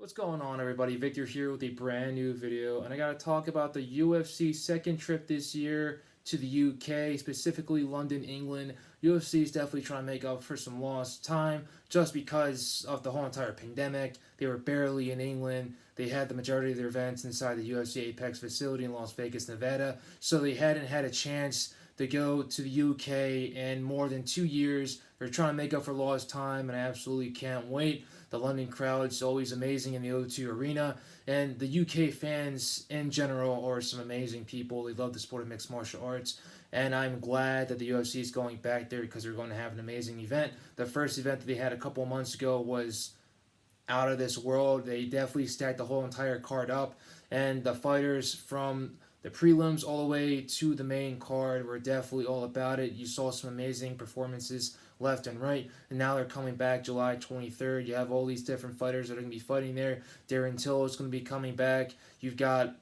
What's going on, everybody? Victor here with a brand new video, and I gotta talk about the UFC second trip this year to the UK, specifically London, England. UFC is definitely trying to make up for some lost time just because of the whole entire pandemic. They were barely in England. They had the majority of their events inside the UFC Apex facility in Las Vegas, Nevada, so they hadn't had a chance to go to the UK in more than 2 years. They're trying to make up for lost time, and I absolutely can't wait. The London crowd is always amazing in the O2 Arena, and the UK fans in general are some amazing people. They love the sport of mixed martial arts, and I'm glad that the UFC is going back there because they're going to have an amazing event. The first event that they had a couple months ago was out of this world. They definitely stacked the whole entire card up, and the fighters from the prelims all the way to the main card were definitely all about it. You saw some amazing performances left and right, and now they're coming back July 23rd. You have all these different fighters that are going to be fighting there. Darren Till is going to be coming back. You've got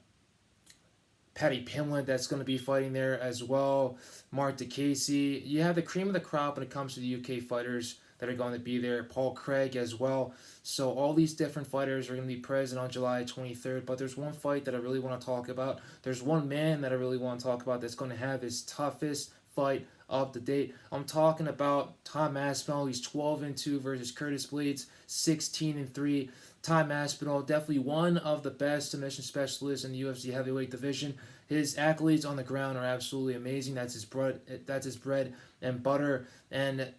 Paddy Pimblett that's going to be fighting there as well. Mark DeCasey. You have the cream of the crop when it comes to the UK fighters that are going to be there. Paul Craig as well. So all these different fighters are going to be present on July 23rd. But there's one fight that I really want to talk about. There's one man that I really want to talk about that's going to have his toughest fight up to date. I'm talking about Tom Aspinall. He's 12-2 versus Curtis Blaydes, 16-3. Tom Aspinall, definitely one of the best submission specialists in the UFC heavyweight division. His accolades on the ground are absolutely amazing. That's his bread. That's his bread and butter. And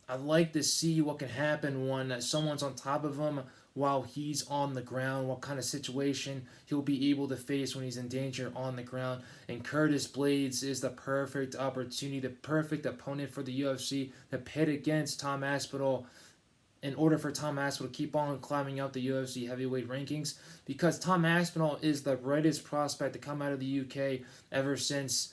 I'd like to see what can happen when someone's on top of him while he's on the ground, what kind of situation he'll be able to face when he's in danger on the ground. And Curtis Blaydes is the perfect opportunity, the perfect opponent for the UFC to pit against Tom Aspinall in order for Tom Aspinall to keep on climbing up the UFC heavyweight rankings, because Tom Aspinall is the brightest prospect to come out of the UK ever since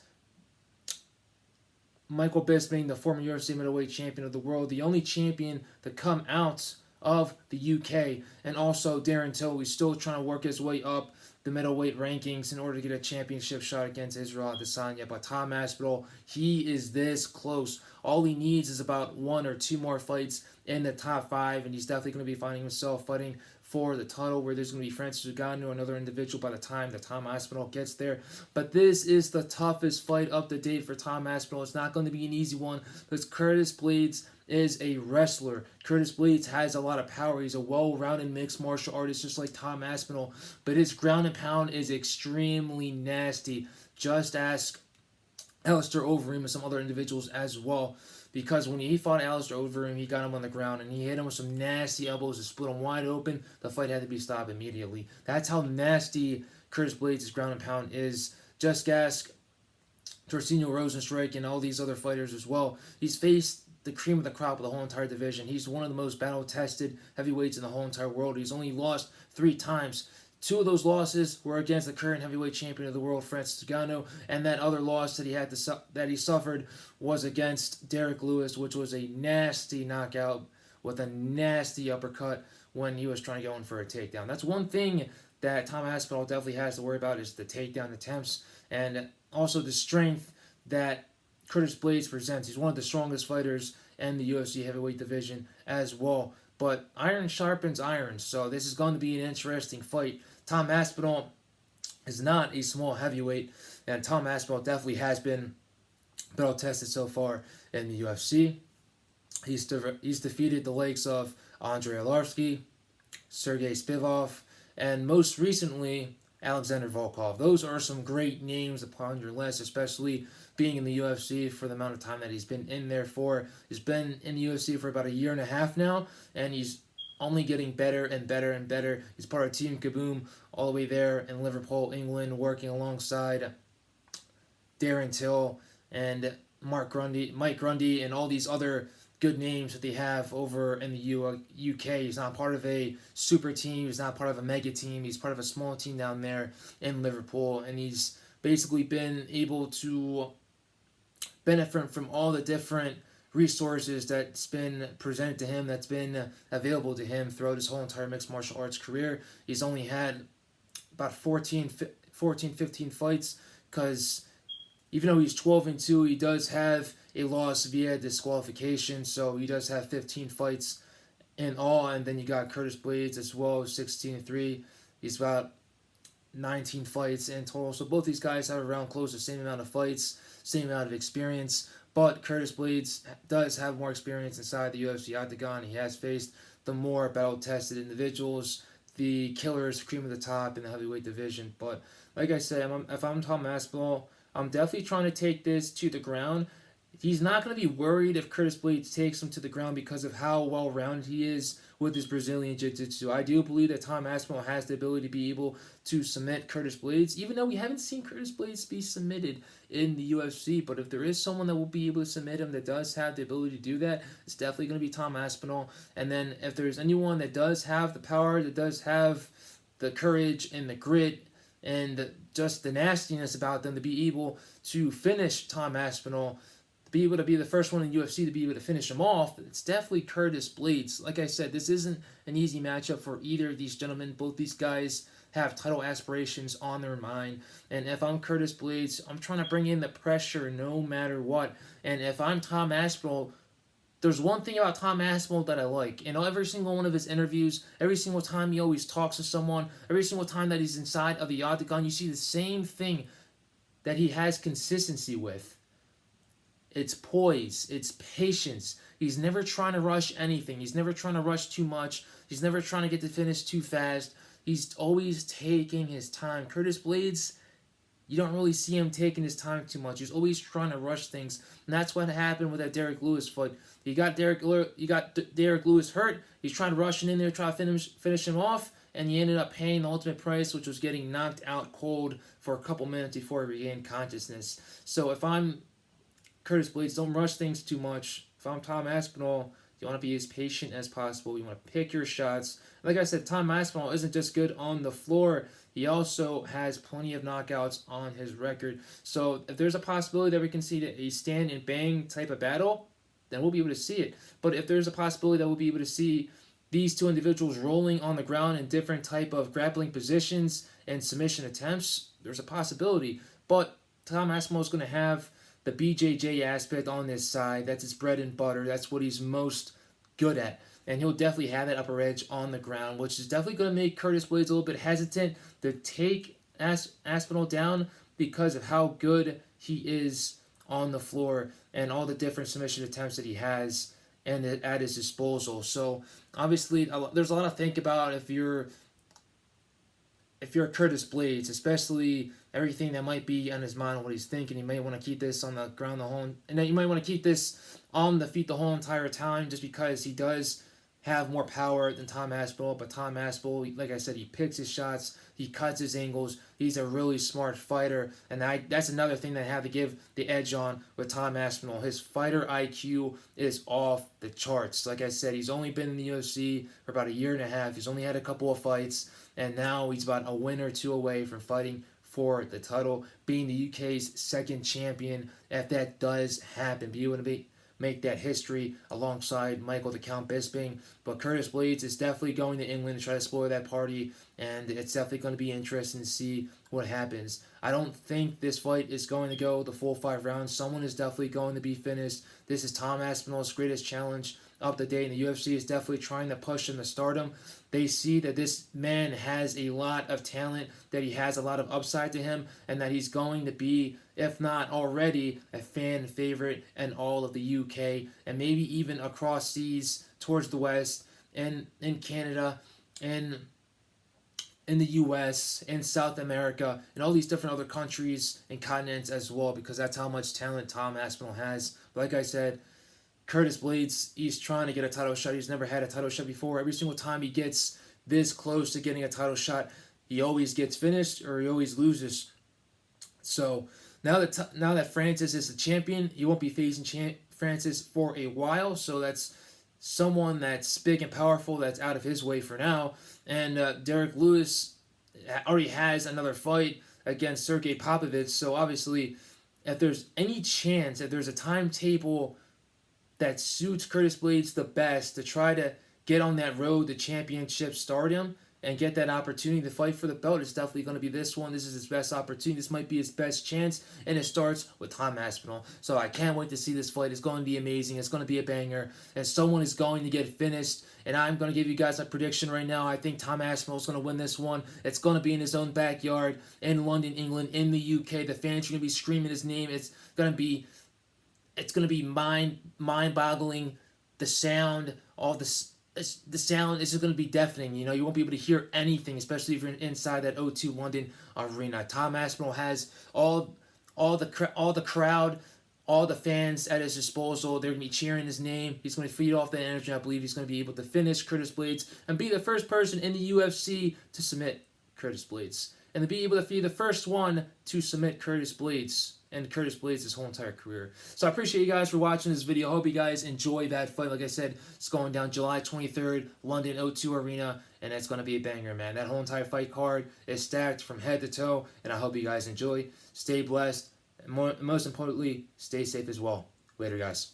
Michael Bisping, the former UFC middleweight champion of the world, the only champion to come out of the UK, and also Darren Till, who's still trying to work his way up the middleweight rankings in order to get a championship shot against Israel Adesanya. But Tom Aspinall, he is this close. All he needs is about one or two more fights in the top five, and he's definitely going to be finding himself fighting for the title, where there's going to be Francis Ngannou, another individual, by the time that Tom Aspinall gets there. But this is the toughest fight up to date for Tom Aspinall. It's not going to be an easy one because Curtis Blaydes is a wrestler. Curtis Blaydes has a lot of power. He's a well-rounded mixed martial artist, just like Tom Aspinall. But his ground and pound is extremely nasty. Just ask Alistair Overeem and some other individuals as well. Because when he fought Alistair Overeem, he got him on the ground and he hit him with some nasty elbows to split him wide open. The fight had to be stopped immediately. That's how nasty Curtis Blaydes' ground and pound is. Just ask Torcinho Rosenstrike and all these other fighters as well. He's faced the cream of the crop of the whole entire division. He's one of the most battle-tested heavyweights in the whole entire world. He's only lost 3 times. 2 of those losses were against the current heavyweight champion of the world, Francis Ngannou, and that other loss that he suffered was against Derek Lewis, which was a nasty knockout with a nasty uppercut when he was trying to go in for a takedown. That's one thing that Tom Aspinall definitely has to worry about, is the takedown attempts, and also the strength that Curtis Blaydes presents. He's one of the strongest fighters in the UFC heavyweight division as well. But iron sharpens iron, so this is going to be an interesting fight. Tom Aspinall is not a small heavyweight, and Tom Aspinall definitely has been battle tested so far in the UFC. He's defeated the likes of Andrei Arlovski, Sergey Spivak, and most recently Alexander Volkov. Those are some great names upon your list, especially being in the UFC for the amount of time that he's been in there for. He's been in the UFC for about a year and a half now, and he's only getting better and better and better. He's part of Team Kaboom all the way there in Liverpool, England, working alongside Darren Till and Mike Grundy, and all these other good names that they have over in the UK. He's not part of a super team. He's not part of a mega team. He's part of a small team down there in Liverpool, and he's basically been able to benefit from all the different resources that's been presented to him, that's been available to him throughout his whole entire mixed martial arts career. He's only had about 14, 15 fights, because even though he's 12-2, he does have a loss via disqualification, so he does have 15 fights in all, and then you got Curtis Blaydes as well, 16-3. He's about 19 fights in total. So both these guys have around close to the same amount of fights, same amount of experience. But Curtis Blaydes does have more experience inside the UFC octagon. He has faced the more battle-tested individuals, the killers, cream of the top in the heavyweight division. But like I said, if I'm Tom Aspinall, I'm definitely trying to take this to the ground. He's not going to be worried if Curtis Blaydes takes him to the ground because of how well-rounded he is with his Brazilian Jiu-Jitsu. I do believe that Tom Aspinall has the ability to be able to submit Curtis Blaydes, even though we haven't seen Curtis Blaydes be submitted in the UFC. But if there is someone that will be able to submit him that does have the ability to do that, it's definitely going to be Tom Aspinall. And then if there's anyone that does have the power, that does have the courage and the grit and just the nastiness about them to be able to finish Tom Aspinall, be able to be the first one in UFC to be able to finish him off, it's definitely Curtis Blaydes. Like I said, this isn't an easy matchup for either of these gentlemen. Both these guys have title aspirations on their mind. And if I'm Curtis Blaydes, I'm trying to bring in the pressure no matter what. And if I'm Tom Aspinall, there's one thing about Tom Aspinall that I like. You know, every single one of his interviews, every single time he always talks to someone, every single time that he's inside of the octagon, you see the same thing that he has consistency with. It's poise. It's patience. He's never trying to rush anything. He's never trying to rush too much. He's never trying to get to finish too fast. He's always taking his time. Curtis Blaydes, you don't really see him taking his time too much. He's always trying to rush things. And that's what happened with that Derek Lewis fight. He got Derek Lewis hurt. He's trying to rush in there, try to finish him off. And he ended up paying the ultimate price, which was getting knocked out cold for a couple minutes before he regained consciousness. So if I'm Curtis Blaydes, don't rush things too much. If I'm Tom Aspinall, you want to be as patient as possible. You want to pick your shots. Like I said, Tom Aspinall isn't just good on the floor. He also has plenty of knockouts on his record. So if there's a possibility that we can see a stand and bang type of battle, then we'll be able to see it. But if there's a possibility that we'll be able to see these two individuals rolling on the ground in different type of grappling positions and submission attempts, there's a possibility. But Tom Aspinall is going to have the BJJ aspect on this side. That's his bread and butter. That's what he's most good at. And he'll definitely have that upper edge on the ground, which is definitely going to make Curtis Blaydes a little bit hesitant to take Aspinall down because of how good he is on the floor and all the different submission attempts that he has and at his disposal. So obviously there's a lot to think about if you're Curtis Blaydes, especially everything that might be on his mind, what he's thinking. You may want to keep this on the ground the whole, and then you might want to keep this on the feet the whole entire time, just because he does have more power than Tom Aspinall. But Tom Aspinall, like I said, he picks his shots, he cuts his angles. He's a really smart fighter, and that's another thing that I have to give the edge on with Tom Aspinall. His fighter IQ is off the charts. Like I said, he's only been in the UFC for about a year and a half. He's only had a couple of fights, and now he's about a win or two away from fighting for the title, being the UK's second champion. If that does happen, be able to make that history alongside Michael the Count Bisping. But Curtis Blaydes is definitely going to England to try to spoil that party, and it's definitely going to be interesting to see what happens. I don't think this fight is going to go the full 5 rounds. Someone is definitely going to be finished. This is Tom Aspinall's greatest challenge of the day, and the UFC is definitely trying to push him to stardom. They see that this man has a lot of talent, that he has a lot of upside to him, and that he's going to be, if not already, a fan favorite in all of the UK, and maybe even across seas towards the West, and in Canada, and in the US, in South America, and all these different other countries and continents as well, because that's how much talent Tom Aspinall has. But like I said, Curtis Blaydes, he's trying to get a title shot. He's never had a title shot before. Every single time he gets this close to getting a title shot, he always gets finished or he always loses. So now that Francis is the champion, he won't be facing Francis for a while. So that's someone that's big and powerful that's out of his way for now. And Derek Lewis already has another fight against Sergey Popovich. So obviously, if there's any chance, if there's a timetable that suits Curtis Blaydes the best to try to get on that road to championship stardom, and get that opportunity to fight for the belt, it's definitely going to be this one. This is his best opportunity. This might be his best chance, and it starts with Tom Aspinall. So I can't wait to see this fight. It's going to be amazing. It's going to be a banger, and someone is going to get finished. And I'm going to give you guys a prediction right now. I think Tom Aspinall is going to win this one. It's going to be in his own backyard in London, England, in the UK. The fans are going to be screaming his name. It's going to be mind-boggling. The sound, all this. The sound is going to be deafening. You know, you won't be able to hear anything, especially if you're inside that O2 London arena. Tom Aspinall has all the crowd, all the fans at his disposal. They're going to be cheering his name. He's going to feed off that energy. I believe he's going to be able to finish Curtis Blaydes and be the first person in the UFC to submit Curtis Blaydes, and to be able to be the first one to submit Curtis Blaydes. And Curtis Blaydes his whole entire career. So I appreciate you guys for watching this video. I hope you guys enjoy that fight. Like I said, it's going down July 23rd, London O2 Arena, and it's going to be a banger, man. That whole entire fight card is stacked from head to toe, and I hope you guys enjoy. Stay blessed, and most importantly, stay safe as well. Later, guys.